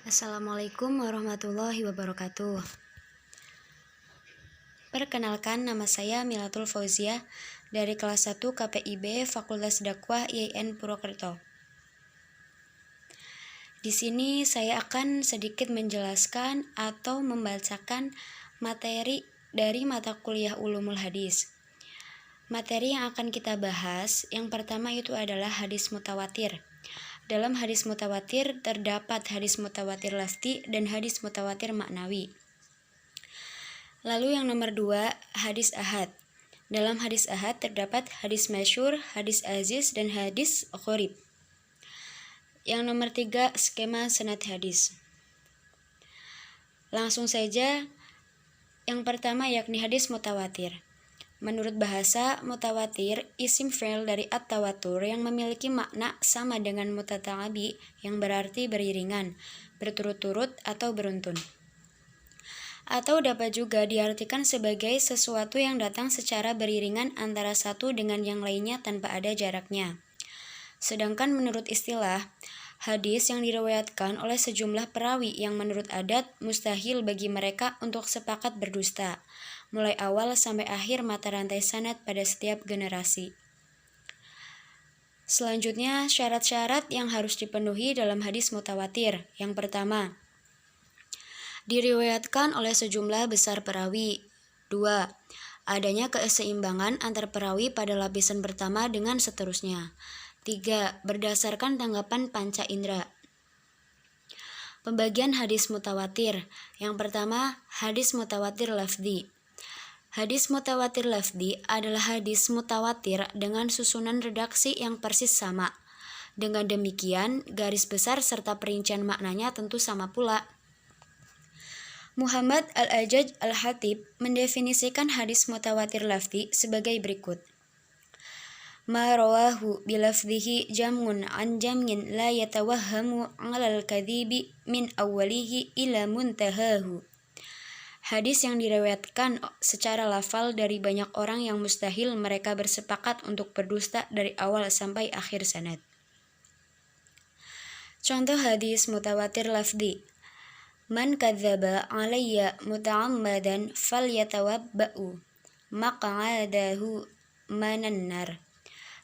Assalamualaikum warahmatullahi wabarakatuh. Perkenalkan, nama saya Milatul Fauziah dari kelas 1 KPIB Fakultas Dakwah IAIN Purwokerto. Di sini saya akan sedikit menjelaskan atau membacakan materi dari mata kuliah Ulumul Hadis. Materi yang akan kita bahas, yang pertama itu adalah hadis mutawatir. Dalam hadis mutawatir terdapat hadis mutawatir lafzi dan hadis mutawatir maknawi. Lalu yang nomor 2, hadis ahad. Dalam hadis ahad terdapat hadis masyhur, hadis aziz, dan hadis gharib. Yang nomor 3, skema sanad hadis. Langsung saja, yang pertama yakni hadis mutawatir. Menurut bahasa, mutawatir isim fi'il dari at-tawatur yang memiliki makna sama dengan mutata'abi yang berarti beriringan, berturut-turut atau beruntun. Atau dapat juga diartikan sebagai sesuatu yang datang secara beriringan antara satu dengan yang lainnya tanpa ada jaraknya. Sedangkan menurut istilah, hadis yang diriwayatkan oleh sejumlah perawi yang menurut adat mustahil bagi mereka untuk sepakat berdusta, mulai awal sampai akhir mata rantai sanad pada setiap generasi. Selanjutnya, syarat-syarat yang harus dipenuhi dalam hadis mutawatir. Yang pertama, diriwayatkan oleh sejumlah besar perawi. 2. Adanya keseimbangan antar perawi pada lapisan pertama dengan seterusnya. 3. Berdasarkan tanggapan panca indera. Pembagian hadis mutawatir. Yang pertama, hadis mutawatir lafzi. Hadis mutawatir lafzi adalah hadis mutawatir dengan susunan redaksi yang persis sama. Dengan demikian, garis besar serta perincian maknanya tentu sama pula. Muhammad Al-Ajaj Al-Hatib mendefinisikan hadis mutawatir lafzi sebagai berikut. Ma rawahu bilafzihi jam'un an jam'in la yatawahhamu 'alal kadhibi min awwalihi ila muntahahu. Hadis yang diriwayatkan secara lafal dari banyak orang yang mustahil mereka bersepakat untuk berdusta dari awal sampai akhir sanad. Contoh hadis mutawatir lafzi. Man kadzdzaba 'alayya muta'ammadan falyatawabba'u maq'adahu manan nar.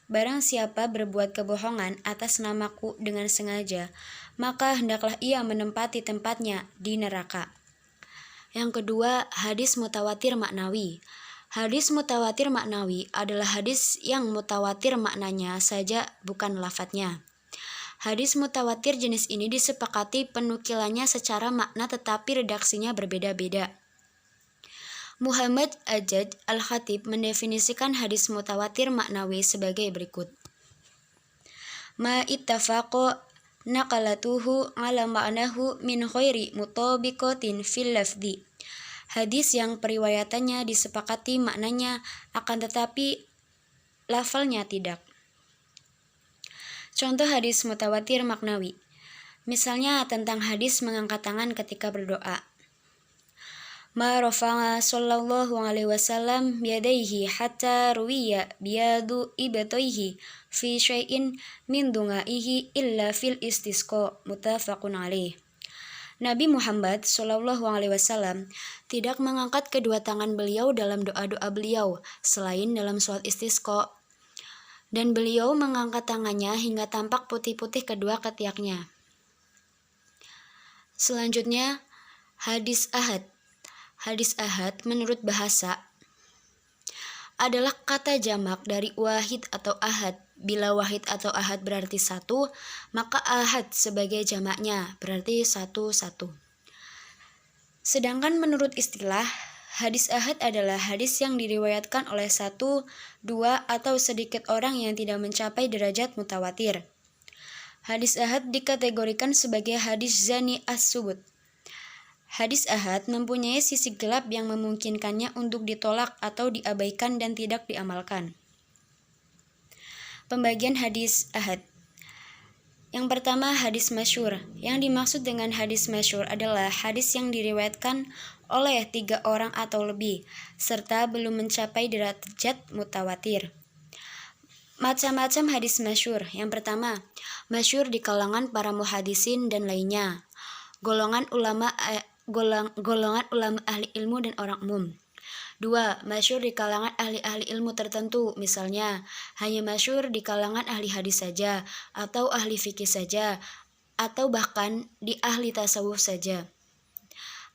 Barang siapa berbuat kebohongan atas namaku dengan sengaja, maka hendaklah ia menempati tempatnya di neraka. Yang kedua, hadis mutawatir maknawi. Hadis mutawatir maknawi adalah hadis yang mutawatir maknanya saja, bukan lafadznya. Hadis mutawatir jenis ini disepakati penukilannya secara makna tetapi redaksinya berbeda-beda. Muhammad Ajaj Al-Khatib mendefinisikan hadis mutawatir maknawi sebagai berikut. Ma ittafaqo naqalatuhu ala ma'nahu min ghairi mutabiqatin fil lafzi. Hadis yang periwayatannya disepakati maknanya akan tetapi lafalnya tidak. Contoh hadis mutawatir maknawi. Misalnya tentang hadis mengangkat tangan ketika berdoa. Ma rafa'a sallallahu alaihi wasallam biyadaihi hatta ruwiya biyadu ibtaihi fi syai'in min dungaihi illa fil istisqa, muttafaqun alaih. Nabi Muhammad sallallahu alaihi wasallam tidak mengangkat kedua tangan beliau dalam doa-doa beliau selain dalam sholat istisqa, dan beliau mengangkat tangannya hingga tampak putih-putih kedua ketiaknya. Selanjutnya, hadis ahad. Hadis ahad menurut bahasa adalah kata jamak dari wahid atau ahad. Bila wahid atau ahad berarti satu, maka ahad sebagai jamaknya berarti satu-satu. Sedangkan menurut istilah, hadis ahad adalah hadis yang diriwayatkan oleh satu, dua, atau sedikit orang yang tidak mencapai derajat mutawatir. Hadis ahad dikategorikan sebagai hadis zani as-subut. Hadis ahad mempunyai sisi gelap yang memungkinkannya untuk ditolak atau diabaikan dan tidak diamalkan. Pembagian hadis ahad. Yang pertama, hadis masyhur. Yang dimaksud dengan hadis masyhur adalah hadis yang diriwayatkan oleh 3 orang atau lebih, serta belum mencapai derajat mutawatir. Macam-macam hadis masyhur. Yang pertama, masyhur di kalangan para muhadisin dan lainnya. golongan ulama ahli ilmu dan orang umum. 2. Masyhur di kalangan ahli-ahli ilmu tertentu, misalnya hanya masyhur di kalangan ahli hadis saja, atau ahli fikih saja, atau bahkan di ahli tasawuf saja,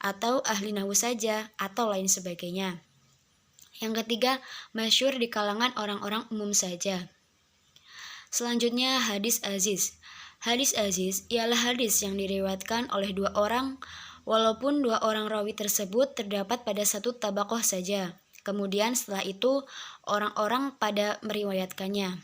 atau ahli nahwu saja, atau lain sebagainya. Yang ketiga, masyhur di kalangan orang-orang umum saja. Selanjutnya, hadis aziz. Hadis aziz ialah hadis yang diriwayatkan oleh 2 orang, walaupun 2 orang rawi tersebut terdapat pada satu tabaqah saja. Kemudian setelah itu, orang-orang pada meriwayatkannya.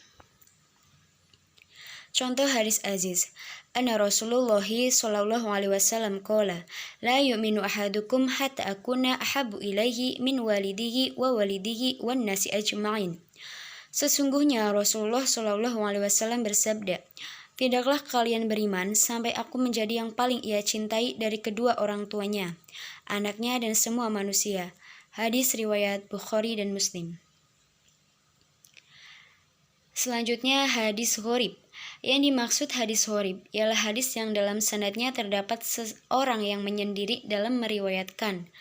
Contoh hadis aziz. Anna Rasulullah sallallahu alaihi wasallam qala, la yu'minu ahadukum hatta akuna ahabbu ilaihi min walidihi wa walidihi wan nasi ajma'in. Sesungguhnya Rasulullah sallallahu alaihi wasallam bersabda, tidaklah kalian beriman sampai aku menjadi yang paling ia cintai dari kedua orang tuanya, anaknya dan semua manusia. Hadis riwayat Bukhari dan Muslim. Selanjutnya hadis gharib. Yang dimaksud hadis gharib ialah hadis yang dalam sanadnya terdapat seorang yang menyendiri dalam meriwayatkan,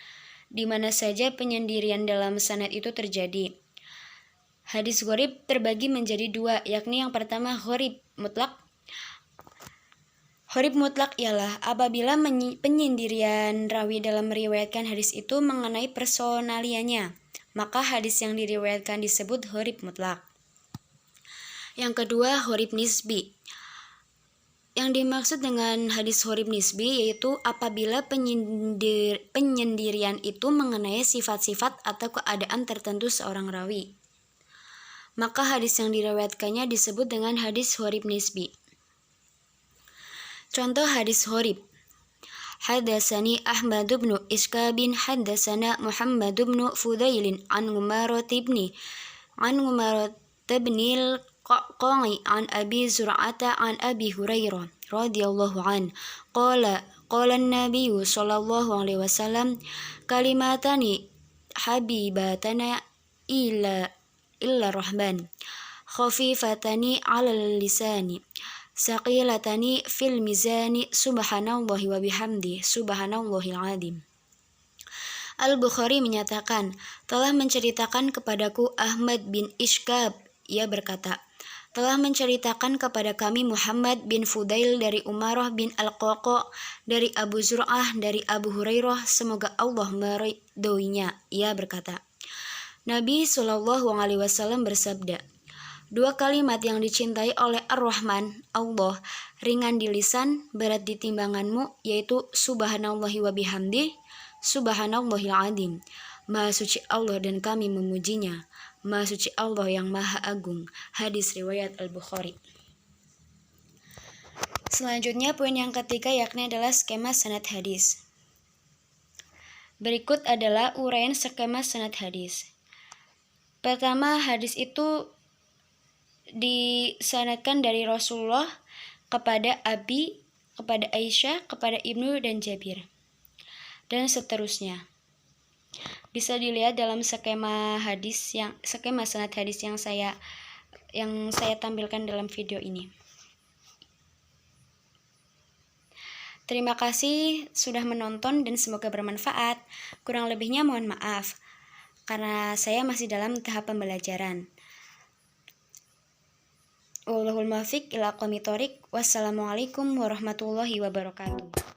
di mana saja penyendirian dalam sanad itu terjadi. Hadis gharib terbagi menjadi 2, yakni yang pertama gharib mutlak. Gharib mutlak ialah apabila penyendirian rawi dalam meriwayatkan hadis itu mengenai personalianya, maka hadis yang diriwayatkan disebut gharib mutlak. Yang kedua, gharib nisbi. Yang dimaksud dengan hadis gharib nisbi yaitu apabila penyendirian itu mengenai sifat-sifat atau keadaan tertentu seorang rawi, maka hadis yang diriwayatkannya disebut dengan hadis gharib nisbi. Contoh hadis gharib. Haddatsani Ahmad bin Ishqab haddatsana Muhammad bin Fudail an Umarah bin Qaqai an Abi Zur'ata an Abi Hurairah radhiyallahu an qala an-nabiy sallallahu alaihi wasallam kalimatani habibatana illa rahman khafifatani 'alal lisani saqilatani fil mizani subhanallahi wa bihamdi subhanallahil azim. Al-Bukhari menyatakan, telah menceritakan kepadaku Ahmad bin Ishqab, ia berkata, telah menceritakan kepada kami Muhammad bin Fudail dari Umarah bin Al-Qaqa dari Abu Zur'ah dari Abu Hurairah, semoga Allah meridhoinya, ia berkata, Nabi Shallallahu alaihi wasallam bersabda, 2 kalimat yang dicintai oleh Ar-Rahman, Allah, ringan di lisan, berat di timbanganmu, yaitu subhanallahi wa bihamdi, subhanallahil azim. Maha suci Allah dan kami memujinya. Maha suci Allah yang maha agung. Hadis riwayat Al-Bukhari. Selanjutnya poin yang ketiga yakni adalah skema sanad hadis. Berikut adalah uraian skema sanad hadis. Pertama, hadis itu disanadkan dari Rasulullah kepada Abi, kepada Aisyah, kepada Ibnu dan Jabir, dan seterusnya. Bisa dilihat dalam skema sanad hadis yang saya tampilkan dalam video ini. Terima kasih sudah menonton dan semoga bermanfaat. Kurang lebihnya mohon maaf karena saya masih dalam tahap pembelajaran. Wallahul muwaffiq ila aqwamit thoriq. Wassalamualaikum warahmatullahi wabarakatuh.